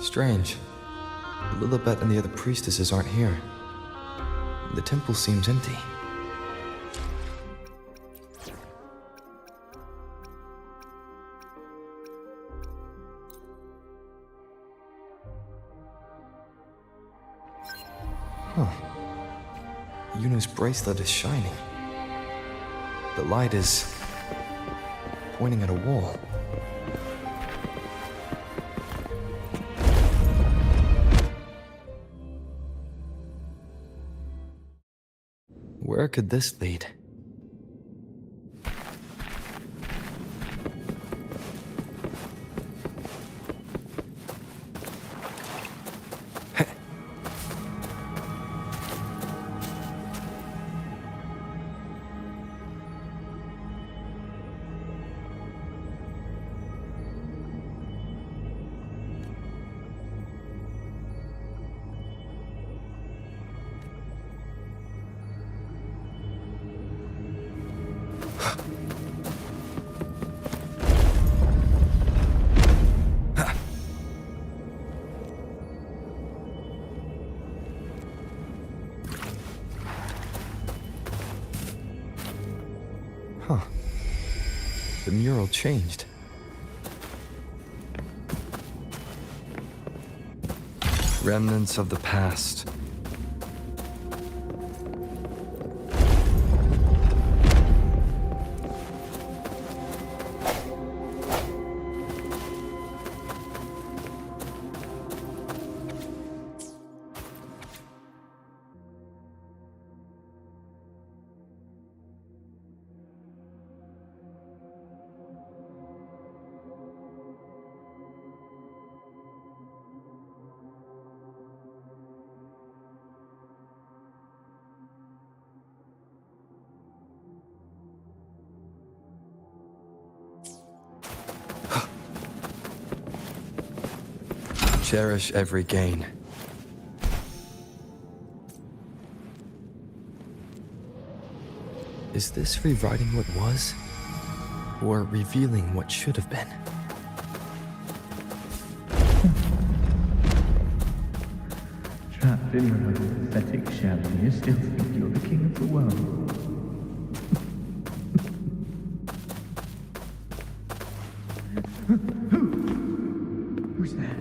Strange. Lilibet and the other priestesses aren't here. The temple seems empty. Huh. Yuno's bracelet is shining. The light is pointing at a wall. Where could this lead? Huh. The mural changed. Remnants of the past. Cherish every gain. Is this rewriting what was? Or revealing what should have been? Trapped in your pathetic shell, you still think you're the king of the world. Who's there?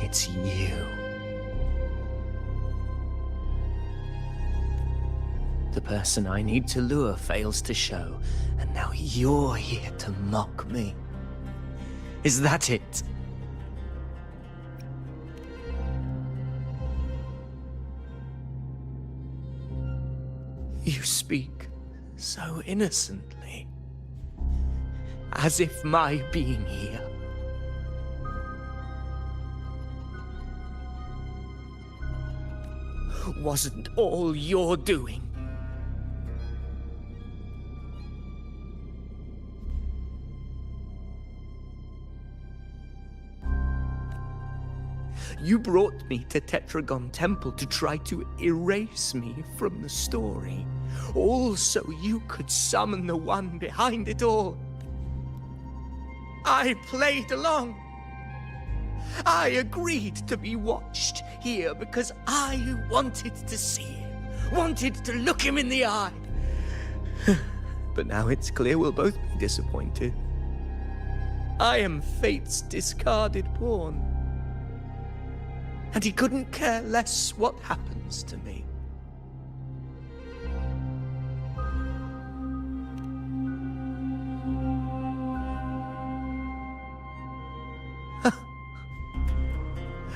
It's you. The person I need to lure fails to show, and now you're here to mock me. Is that it? You speak so innocently, as if my being here wasn't all you're doing. You brought me to Tetragon Temple to try to erase me from the story, all so you could summon the one behind it all. I played along. I agreed to be watched here because I wanted to see him, wanted to look him in the eye. But now it's clear we'll both be disappointed. I am fate's discarded pawn. And he couldn't care less what happens to me.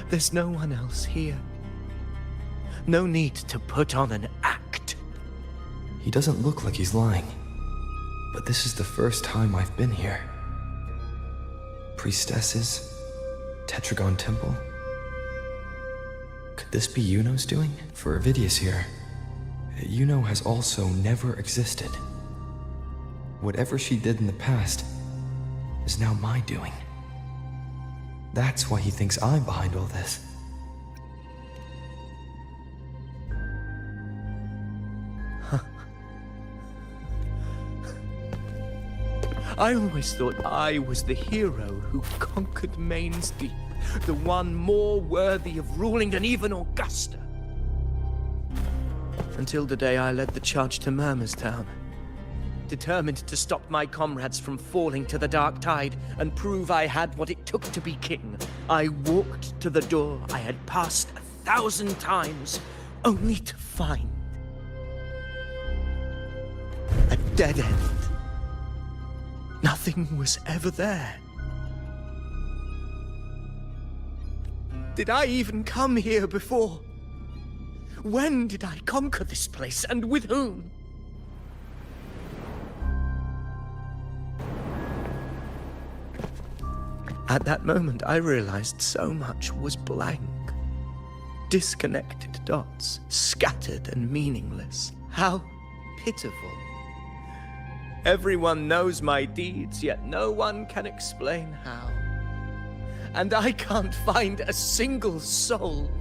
There's no one else here. No need to put on an act. He doesn't look like he's lying. But this is the first time I've been here. Priestesses, Tetragon Temple. Could this be Yuno's doing? For Avidius here, Yuno has also never existed. Whatever she did in the past is now my doing. That's why he thinks I'm behind all this. I always thought I was the hero who conquered Main's Deep, the one more worthy of ruling than even Augusta. Until the day I led the charge to Murmur's Town. Determined to stop my comrades from falling to the dark tide and prove I had what it took to be king, I walked to the door I had passed 1,000 times, only to find a dead end. Nothing was ever there. Did I even come here before? When did I conquer this place, and with whom? At that moment, I realized so much was blank. Disconnected dots, scattered and meaningless. How pitiful. Everyone knows my deeds, yet no one can explain how. And I can't find a single soul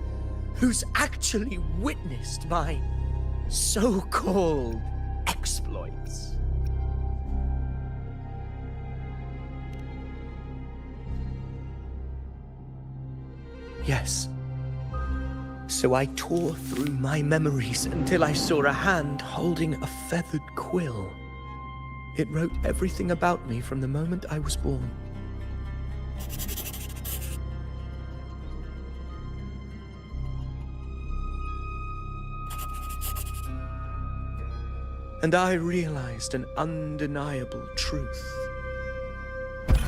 who's actually witnessed my so-called exploits. Yes. So I tore through my memories until I saw a hand holding a feathered quill. It wrote everything about me from the moment I was born. And I realized an undeniable truth.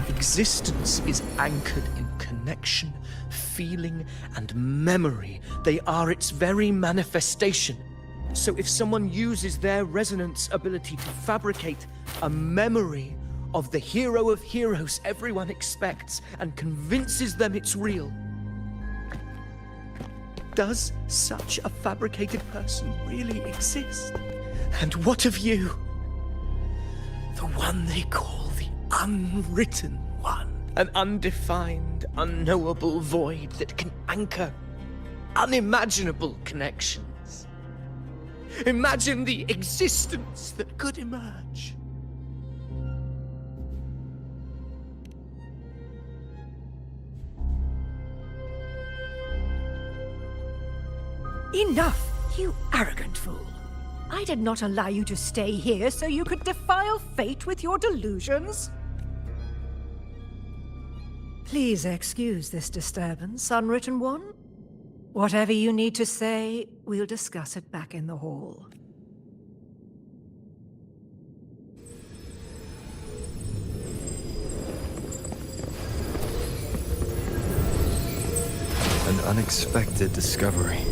Existence is anchored in connection, feeling, and memory. They are its very manifestation. So if someone uses their resonance ability to fabricate a memory of the hero of heroes everyone expects and convinces them it's real, does such a fabricated person really exist? And what of you? The one they call the unwritten one. An undefined, unknowable void that can anchor unimaginable connections. Imagine the existence that could emerge. Enough, you arrogant fool. I did not allow you to stay here so you could defile fate with your delusions. Please excuse this disturbance, Unwritten One. Whatever you need to say, we'll discuss it back in the hall. An unexpected discovery.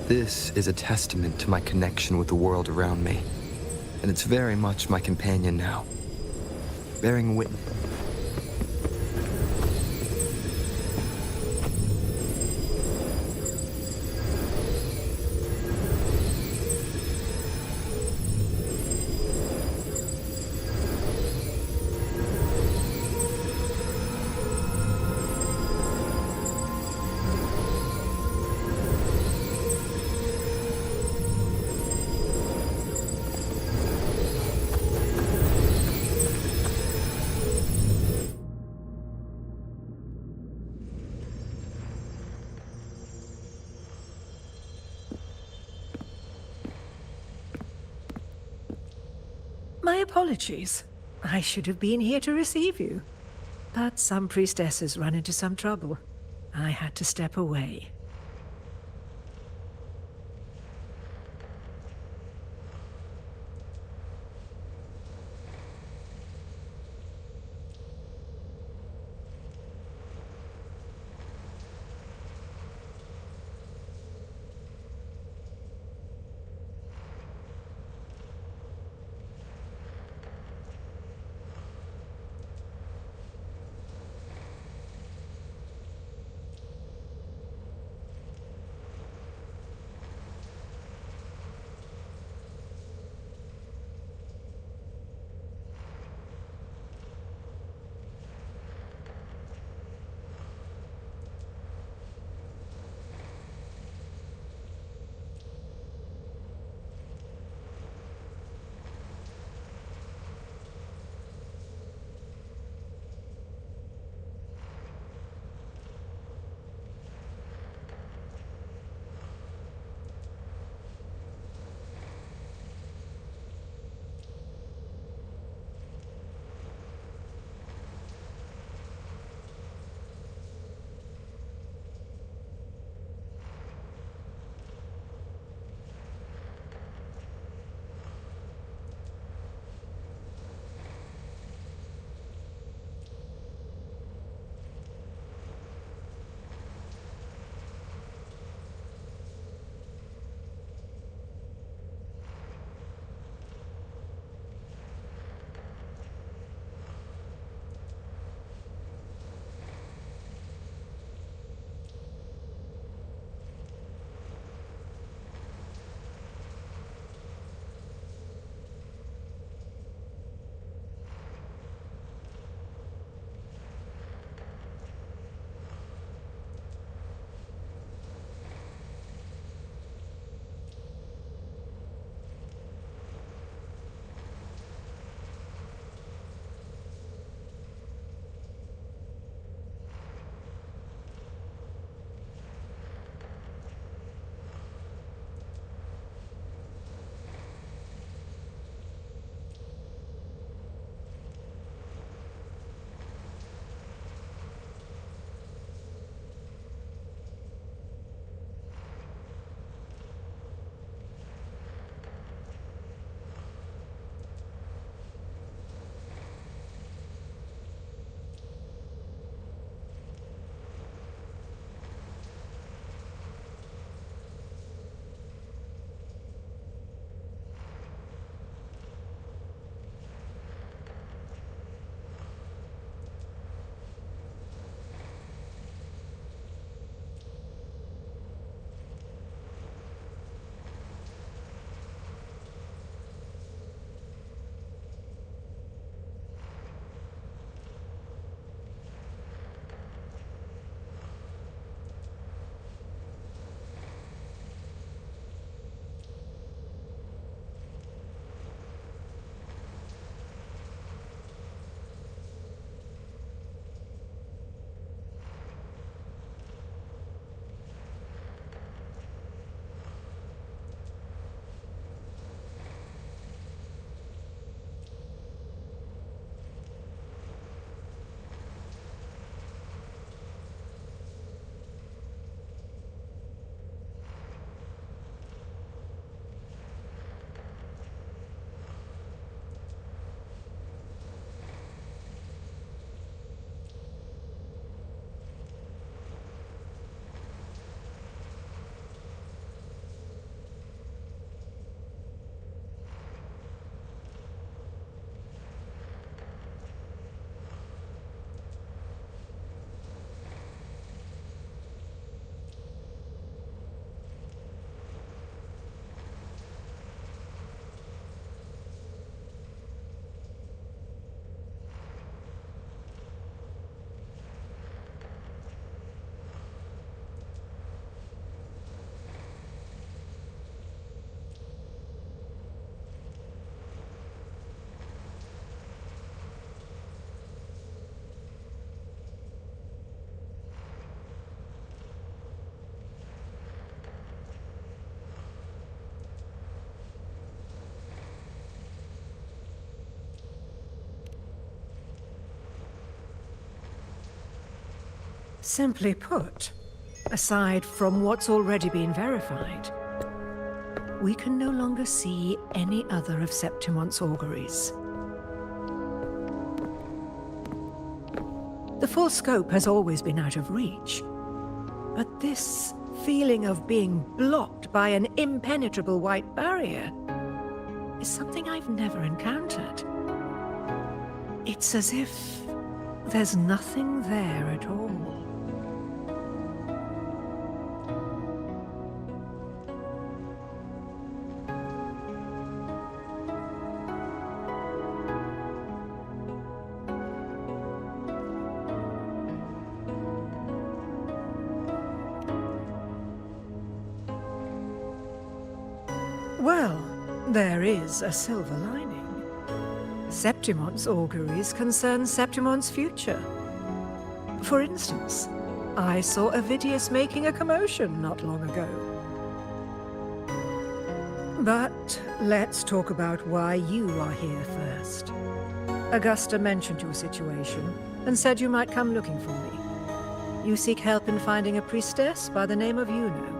This is a testament to my connection with the world around me, and it's very much my companion now, bearing witness. My apologies. I should have been here to receive you. But some priestesses run into some trouble. I had to step away. Simply put, aside from what's already been verified, we can no longer see any other of Septimon's auguries. The full scope has always been out of reach, but this feeling of being blocked by an impenetrable white barrier is something I've never encountered. It's as if there's nothing there at all. Well, there is a silver lining. Septimon's auguries concern Septimon's future. For instance, I saw Avidius making a commotion not long ago. But let's talk about why you are here first. Augusta mentioned your situation and said you might come looking for me. You seek help in finding a priestess by the name of Yuno.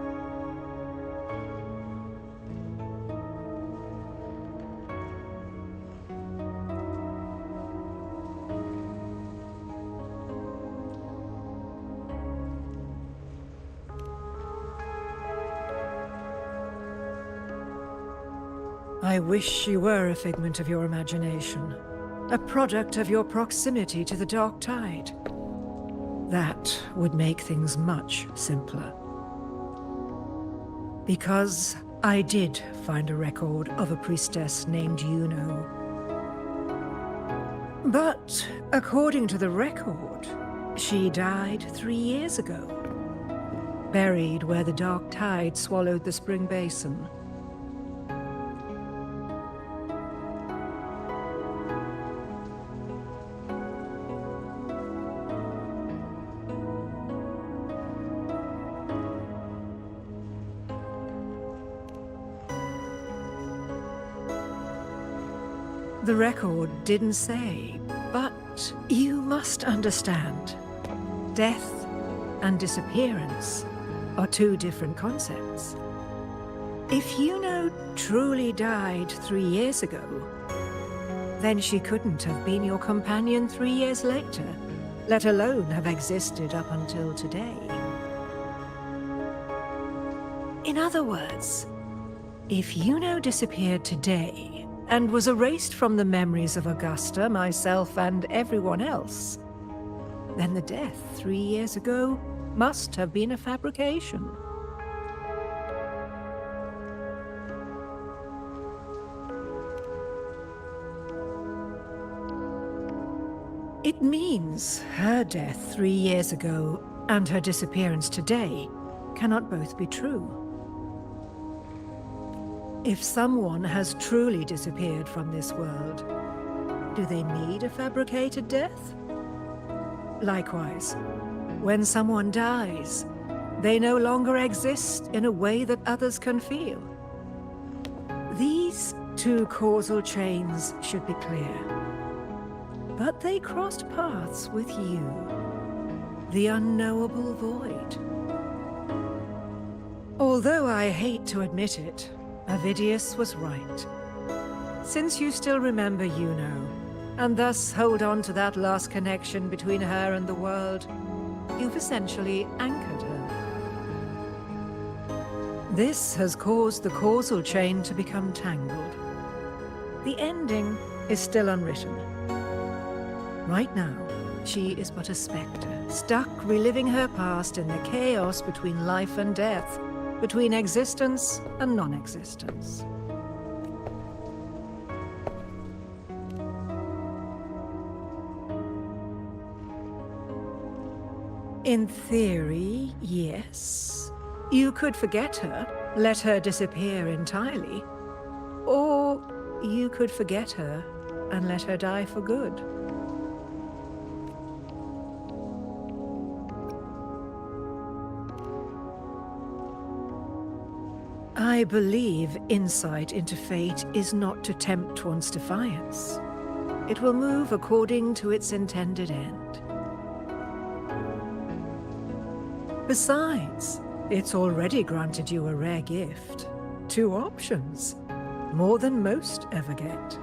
I wish she were a figment of your imagination, a product of your proximity to the Dark Tide. That would make things much simpler. Because I did find a record of a priestess named Yuno. But according to the record, she died 3 years ago, buried where the Dark Tide swallowed the Spring Basin. The record didn't say, but you must understand. Death and disappearance are two different concepts. If Yuno truly died 3 years ago, then she couldn't have been your companion 3 years later, let alone have existed up until today. In other words, if Yuno disappeared today, and was erased from the memories of Augusta, myself, and everyone else, then the death 3 years ago must have been a fabrication. It means her death 3 years ago and her disappearance today cannot both be true. If someone has truly disappeared from this world, do they need a fabricated death? Likewise, when someone dies, they no longer exist in a way that others can feel. These two causal chains should be clear. But they crossed paths with you, the unknowable void. Although I hate to admit it, Avidius was right. Since you still remember Yuno, and thus hold on to that last connection between her and the world, you've essentially anchored her. This has caused the causal chain to become tangled. The ending is still unwritten. Right now, she is but a spectre, stuck reliving her past in the chaos between life and death, between existence and non-existence. In theory, yes. You could forget her, let her disappear entirely. Or you could forget her and let her die for good. I believe insight into fate is not to tempt one's defiance. It will move according to its intended end. Besides, it's already granted you a rare gift. 2 options. More than most ever get.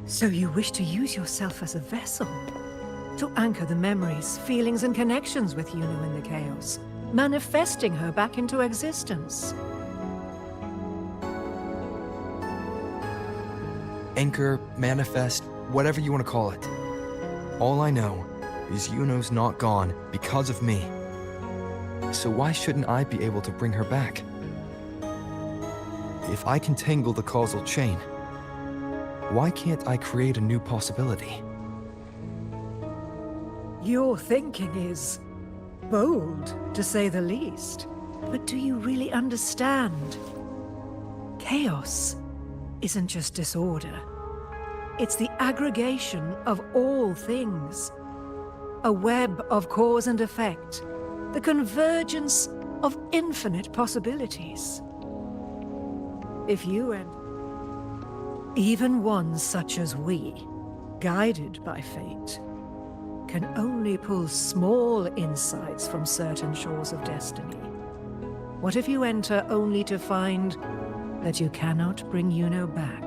So you wish to use yourself as a vessel? To anchor the memories, feelings, and connections with Yuno in the chaos, manifesting her back into existence. Anchor, manifest, whatever you want to call it. All I know is Yuno's not gone because of me. So why shouldn't I be able to bring her back? If I can tangle the causal chain, why can't I create a new possibility? Your thinking is bold, to say the least. But do you really understand? Chaos isn't just disorder. It's the aggregation of all things. A web of cause and effect. The convergence of infinite possibilities. If you and even ones such as we, guided by fate, can only pull small insights from certain shores of destiny. What if you enter only to find that you cannot bring Yuno back?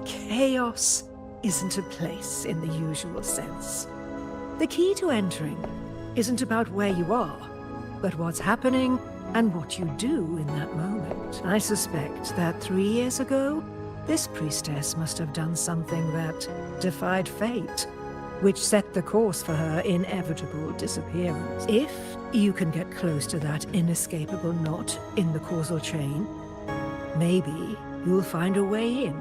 Chaos isn't a place in the usual sense. The key to entering isn't about where you are, but what's happening and what you do in that moment. I suspect that 3 years ago, this priestess must have done something that defied fate, which set the course for her inevitable disappearance. If you can get close to that inescapable knot in the causal chain, maybe you'll find a way in.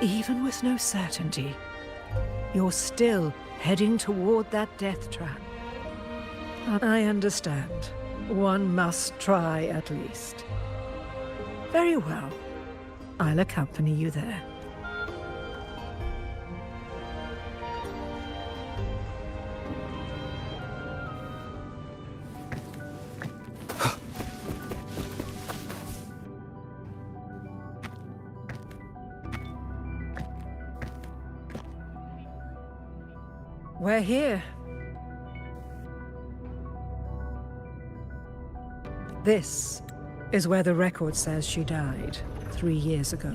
Even with no certainty, you're still heading toward that death trap. I understand. One must try at least. Very well. I'll accompany you there. We're here. This is where the record says she died 3 years ago.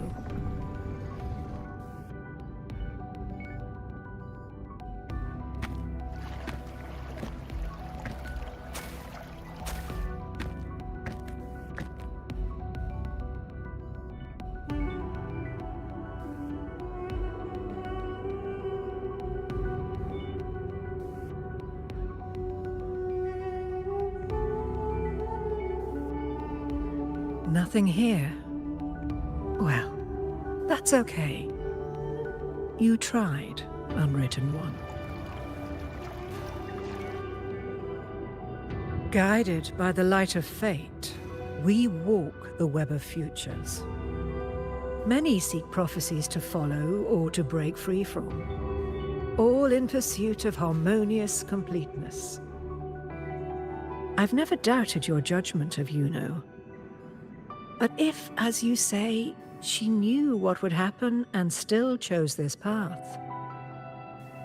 Nothing here. Well, that's okay. You tried, Unwritten One. Guided by the light of fate, we walk the web of futures. Many seek prophecies to follow or to break free from, all in pursuit of harmonious completeness. I've never doubted your judgment of Yuno. But if, as you say, she knew what would happen and still chose this path,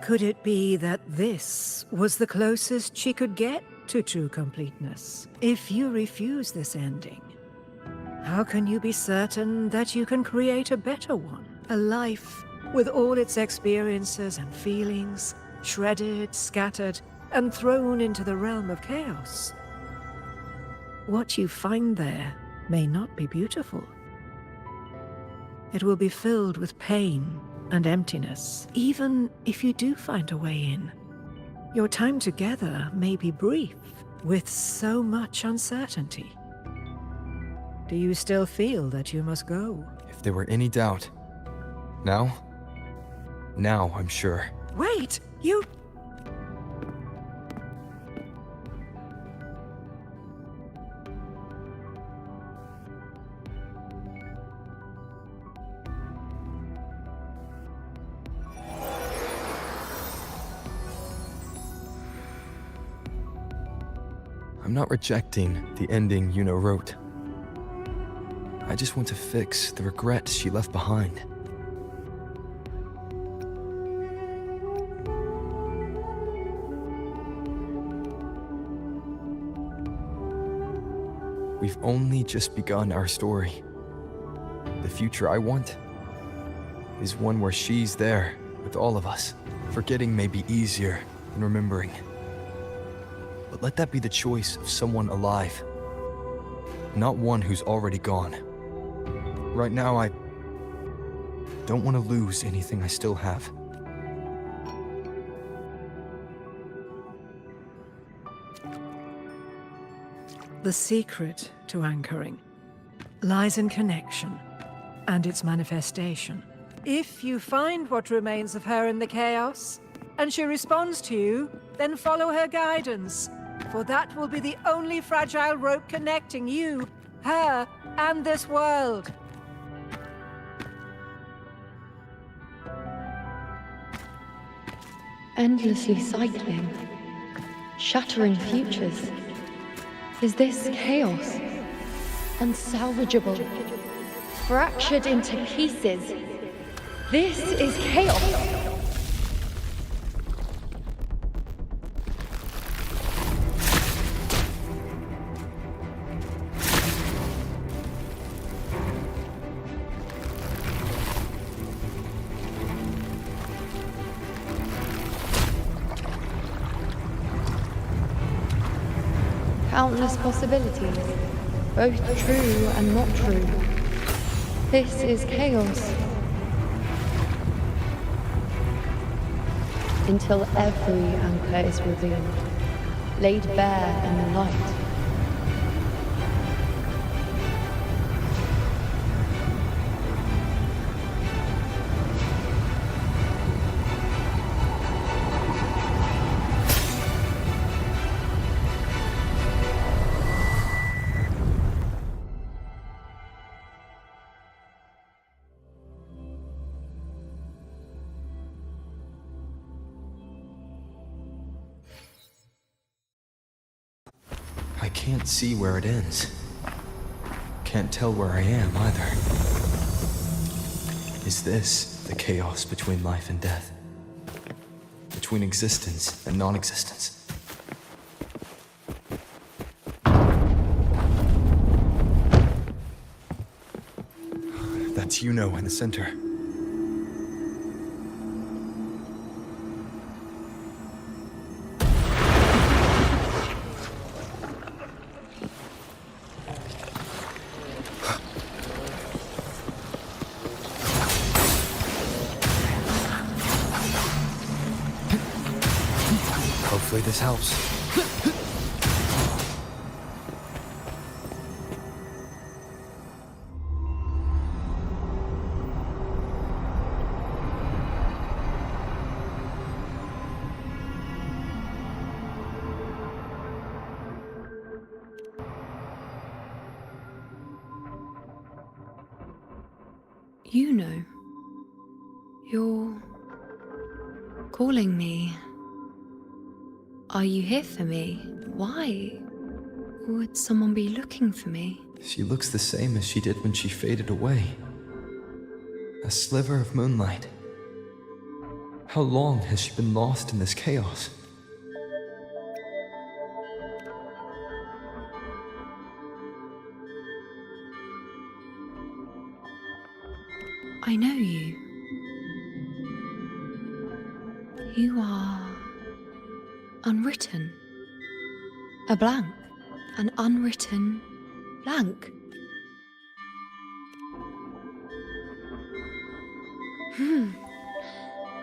could it be that this was the closest she could get to true completeness? If you refuse this ending, how can you be certain that you can create a better one? A life with all its experiences and feelings, shredded, scattered, and thrown into the realm of chaos. What you find there may not be beautiful. It will be filled with pain and emptiness, even if you do find a way in. Your time together may be brief, with so much uncertainty. Do you still feel that you must go? If there were any doubt. Now? Now I'm sure. Wait! You... I'm not rejecting the ending Yuno wrote. I just want to fix the regret she left behind. We've only just begun our story. The future I want is one where she's there with all of us. Forgetting may be easier than remembering. But let that be the choice of someone alive, not one who's already gone. Right now, I don't want to lose anything I still have. The secret to anchoring lies in connection and its manifestation. If you find what remains of her in the chaos, and she responds to you, then follow her guidance, for that will be the only fragile rope connecting you, her, and this world. Endlessly cycling, shattering futures. Is this chaos? Unsalvageable, fractured into pieces. This is chaos. Countless possibilities, both true and not true. This is chaos. Until every anchor is revealed, laid bare in the light. I can't see where it ends. Can't tell where I am either. Is this the chaos between life and death? Between existence and non-existence? That's Yuno in the center. Hopefully this helps. You know, you're calling me. Are you here for me? Why would someone be looking for me? She looks the same as she did when she faded away. A sliver of moonlight. How long has she been lost in this chaos? I know you. You are unwritten. A blank. An unwritten blank.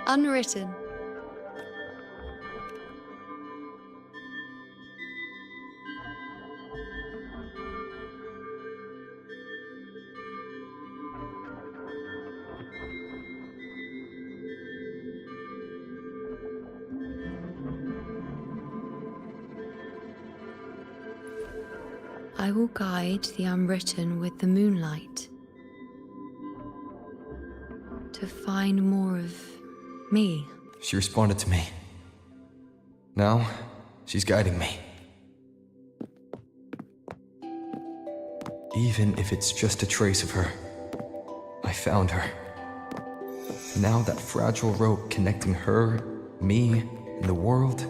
Unwritten. I will guide the unwritten with the moonlight to find more of me. She responded to me. Now, she's guiding me. Even if it's just a trace of her, I found her. Now that fragile rope connecting her, me, and the world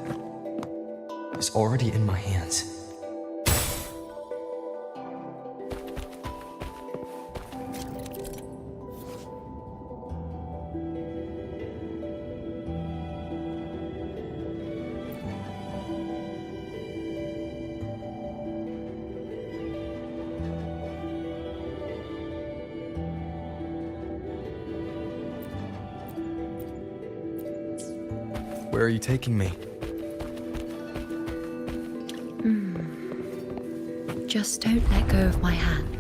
is already in my hands. Where are you taking me? Just don't let go of my hand.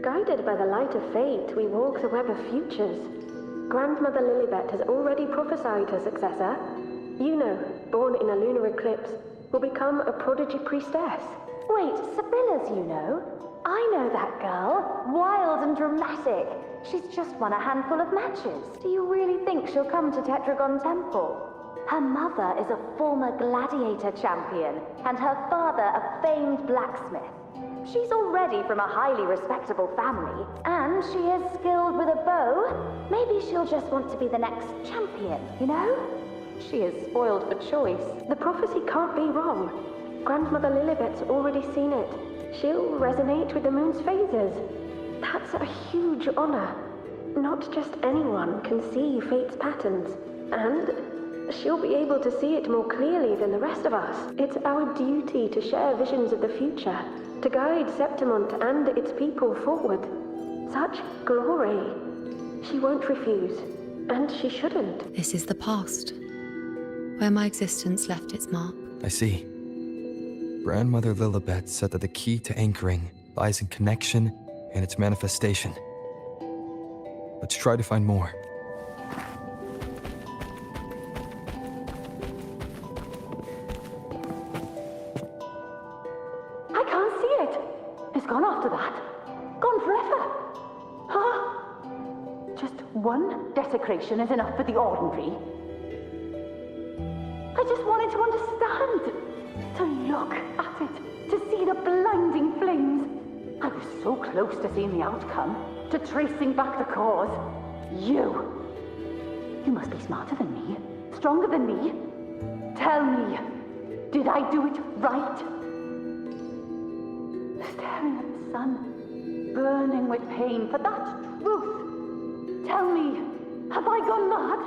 Guided by the light of fate, we walk the web of futures. Grandmother Lilibet has already prophesied her successor. Juno, born in a lunar eclipse, will become a prodigy priestess. Wait, Sibylla's Juno? I know that girl. Wild and dramatic. She's just won a handful of matches. Do you really think she'll come to Tetragon Temple? Her mother is a former gladiator champion, and her father a famed blacksmith. She's already from a highly respectable family, and she is skilled with a bow. Maybe she'll just want to be the next champion, you know? She is spoiled for choice. The prophecy can't be wrong. Grandmother Lilibet's already seen it. She'll resonate with the moon's phases. That's a huge honor. Not just anyone can see fate's patterns, and she'll be able to see it more clearly than the rest of us. It's our duty to share visions of the future, to guide Septimont and its people forward. Such glory. She won't refuse, and she shouldn't. This is the past, where my existence left its mark. I see. Grandmother Lilibet said that the key to anchoring lies in connection and its manifestation. Let's try to find more. I can't see it. It's gone after that. Gone forever. Huh? Just one desecration is enough for the ordinary. I just wanted to understand. To look at it. To see the blinding flames. I was so close to seeing the outcome. To tracing back the cause. You must be smarter than me. Stronger than me. Tell me, did I do it right? Staring at the sun, burning with pain for that truth. Tell me, have I gone mad?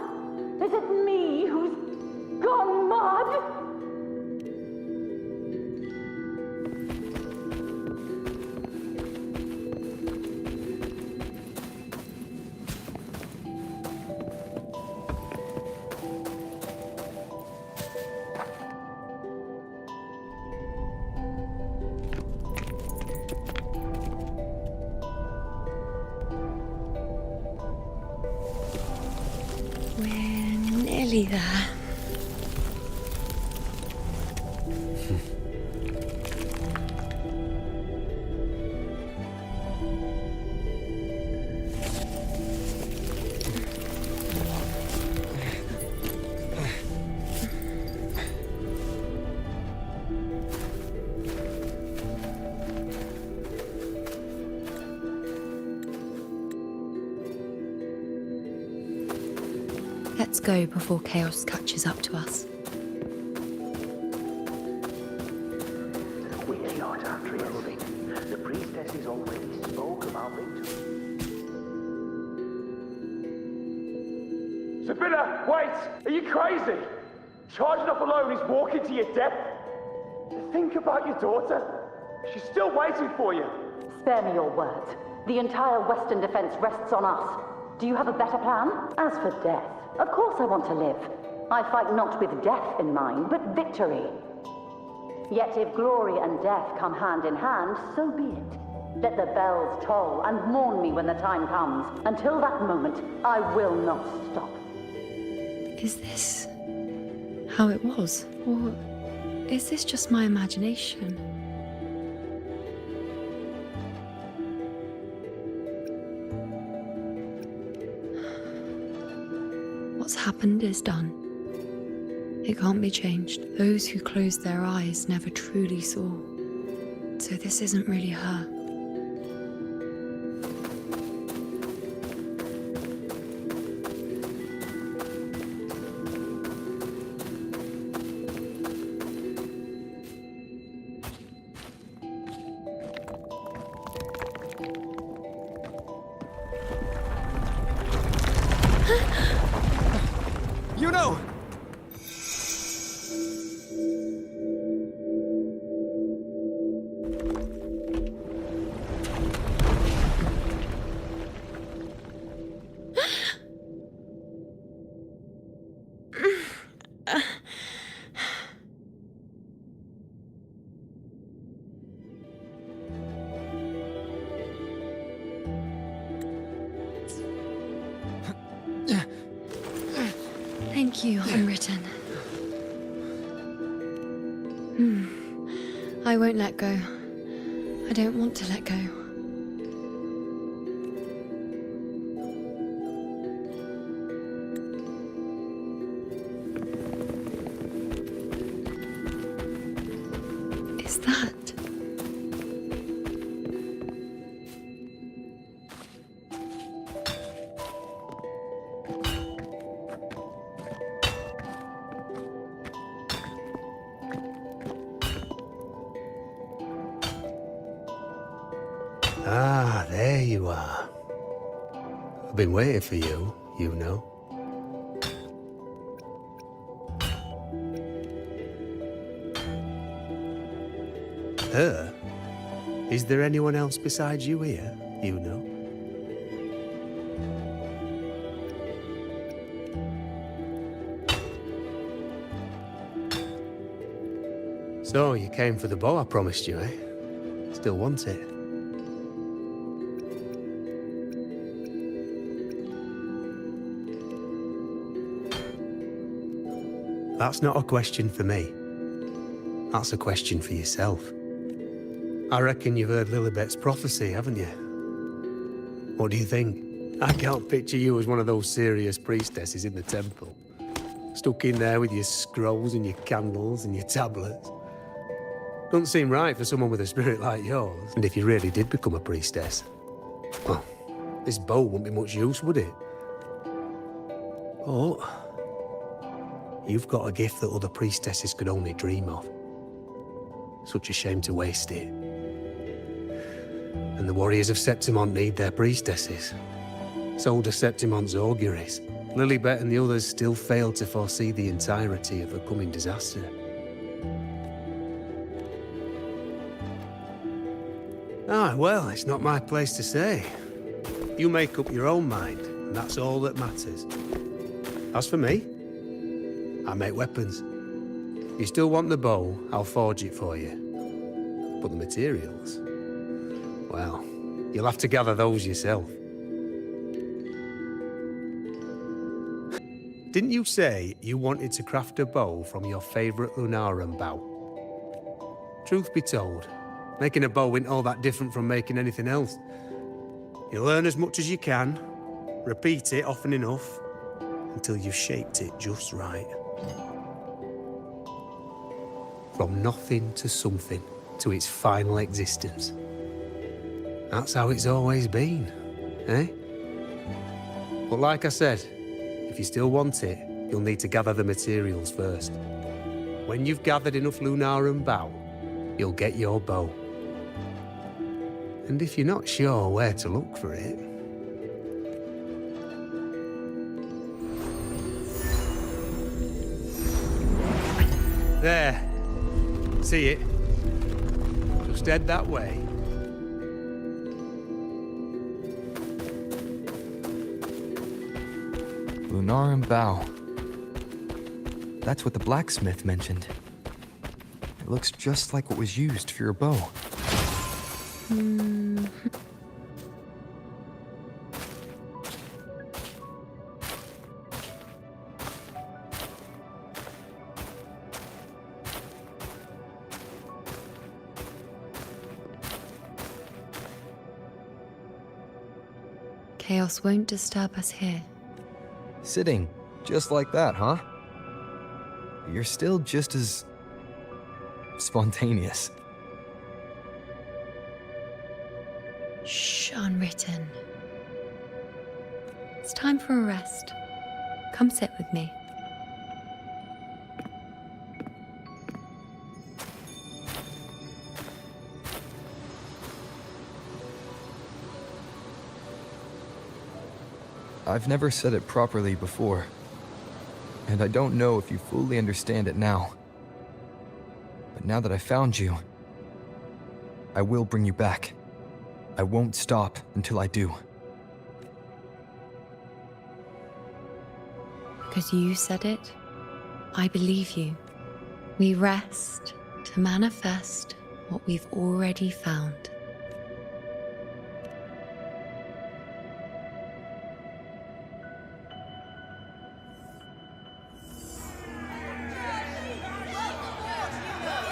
Is it me who's gone mad? We're nearly there. Let's go before chaos catches up to us. We start after moving. The priestesses already spoke about it. Sibylla, wait! Are you crazy? Charging off alone is walking to your death. Think about your daughter. She's still waiting for you. Spare me your words. The entire Western defense rests on us. Do you have a better plan? As for death, of course I want to live. I fight not with death in mind, but victory. Yet if glory and death come hand in hand, so be it. Let the bells toll and mourn me when the time comes. Until that moment, I will not stop. Is this how it was? Or is this just my imagination? What's happened is done. It can't be changed. Those who closed their eyes never truly saw. So this isn't really her. You know! Thank you, Unwritten. I won't let go. I don't want to let go. Is that? Ah, there you are. I've been waiting for you, you know. Her? Is there anyone else besides you here, you know? So, you came for the bow I promised you, eh? Still want it? That's not a question for me. That's a question for yourself. I reckon you've heard Lilibet's prophecy, haven't you? What do you think? I can't picture you as one of those serious priestesses in the temple. Stuck in there with your scrolls and your candles and your tablets. Doesn't seem right for someone with a spirit like yours. And if you really did become a priestess, well, this bow wouldn't be much use, would it? Oh. You've got a gift that other priestesses could only dream of. Such a shame to waste it. And the warriors of Septimont need their priestesses. So do Septimont's auguries. Lilibet and the others still failed to foresee the entirety of the coming disaster. Ah, well, it's not my place to say. You make up your own mind, and that's all that matters. As for me, I make weapons. If you still want the bow, I'll forge it for you. But the materials, well, you'll have to gather those yourself. Didn't you say you wanted to craft a bow from your favourite Lunarum bow? Truth be told, making a bow isn't all that different from making anything else. You learn as much as you can, repeat it often enough, until you've shaped it just right. From nothing to something, to its final existence. That's how it's always been, eh? But like I said, if you still want it, you'll need to gather the materials first. When you've gathered enough Lunarum bow, you'll get your bow. And if you're not sure where to look for it, there. See it? Just head that way. Lunarum bow. That's what the blacksmith mentioned. It looks just like what was used for your bow. Chaos won't disturb us here. Sitting just like that, huh? You're still just as spontaneous. Shh, Unwritten. It's time for a rest. Come sit with me. I've never said it properly before, and I don't know if you fully understand it now. But now that I found you, I will bring you back. I won't stop until I do. Because you said it, I believe you. We rest to manifest what we've already found.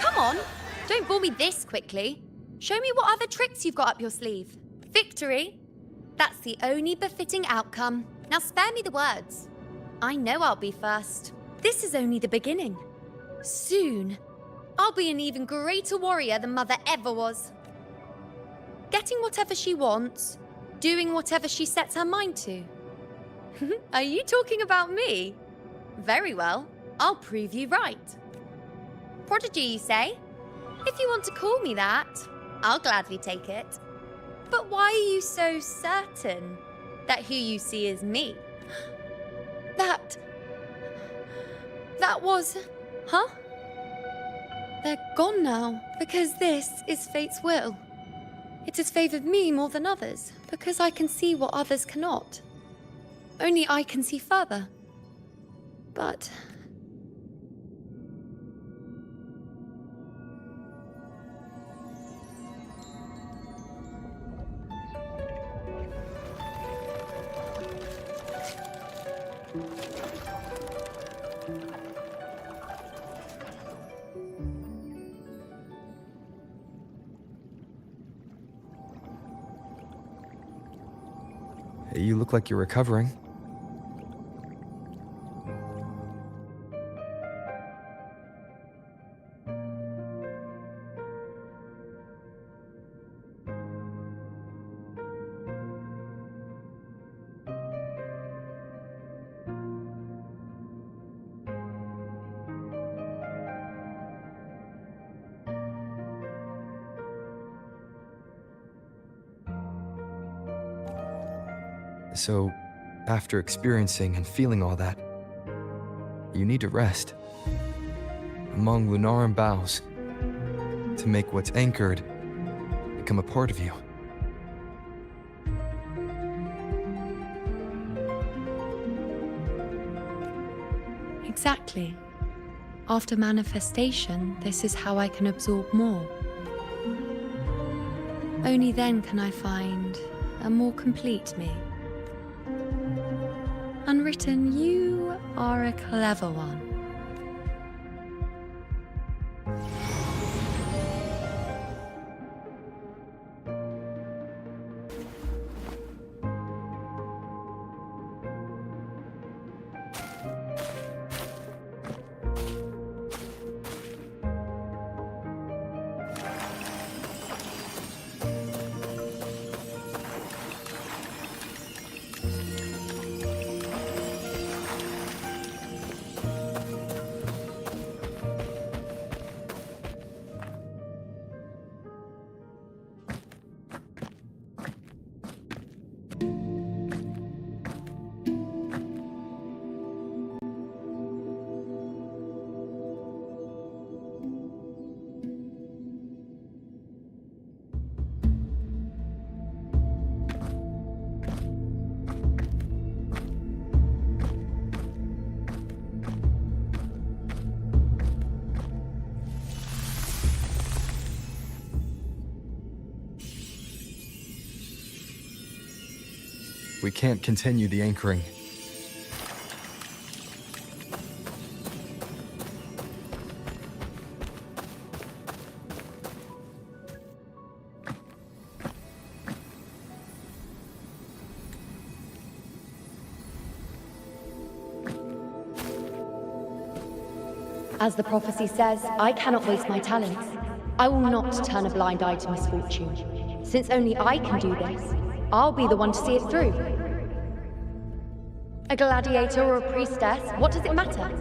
Come on, don't bore me this quickly. Show me what other tricks you've got up your sleeve. Victory? That's the only befitting outcome. Now spare me the words. I know I'll be first. This is only the beginning. Soon, I'll be an even greater warrior than Mother ever was. Getting whatever she wants, doing whatever she sets her mind to. Are you talking about me? Very well, I'll prove you right. Prodigy, you say? If you want to call me that, I'll gladly take it. But why are you so certain that who you see is me? That was... Huh? They're gone now, because this is fate's will. It has favored me more than others, because I can see what others cannot. Only I can see further. But... You look like you're recovering. So, after experiencing and feeling all that, you need to rest among Lunaran boughs to make what's anchored become a part of you. Exactly. After manifestation, this is how I can absorb more. Only then can I find a more complete me. Unwritten, you are a clever one. We can't continue the anchoring. As the prophecy says, I cannot waste my talents. I will not turn a blind eye to misfortune. Since only I can do this, I'll be the one to see it through. A gladiator or a priestess, what does it matter?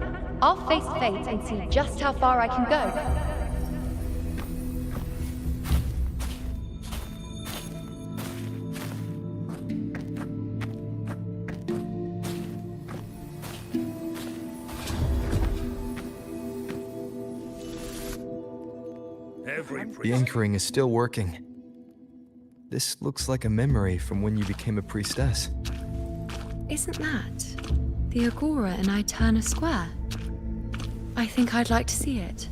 I'll face fate and see just how far I can go. The anchoring is still working. This looks like a memory from when you became a priestess. Isn't that the Agora in Eterna Square? I think I'd like to see it.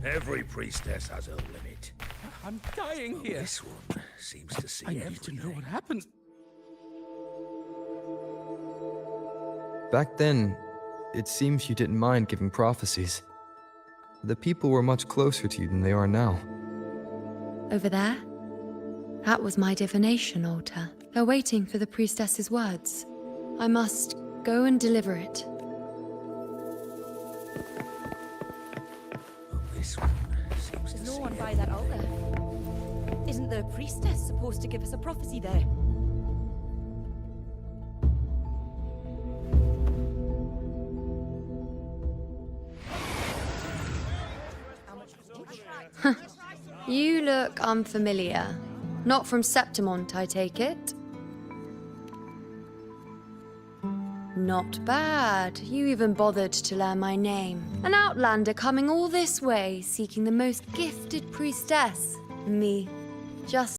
Every priestess has her limit. I'm dying here. This one seems to see I need everything. to know what happens. Back then, it seems you didn't mind giving prophecies. The people were much closer to you than they are now. Over there? That was my divination altar. They're waiting for the priestess's words. I must go and deliver it. This one seems There's to no see one by that altar. Isn't the priestess supposed to give us a prophecy there? You look unfamiliar. Not from Septimont, I take it? Not bad. You even bothered to learn my name. An outlander coming all this way, seeking the most gifted priestess. Me. Just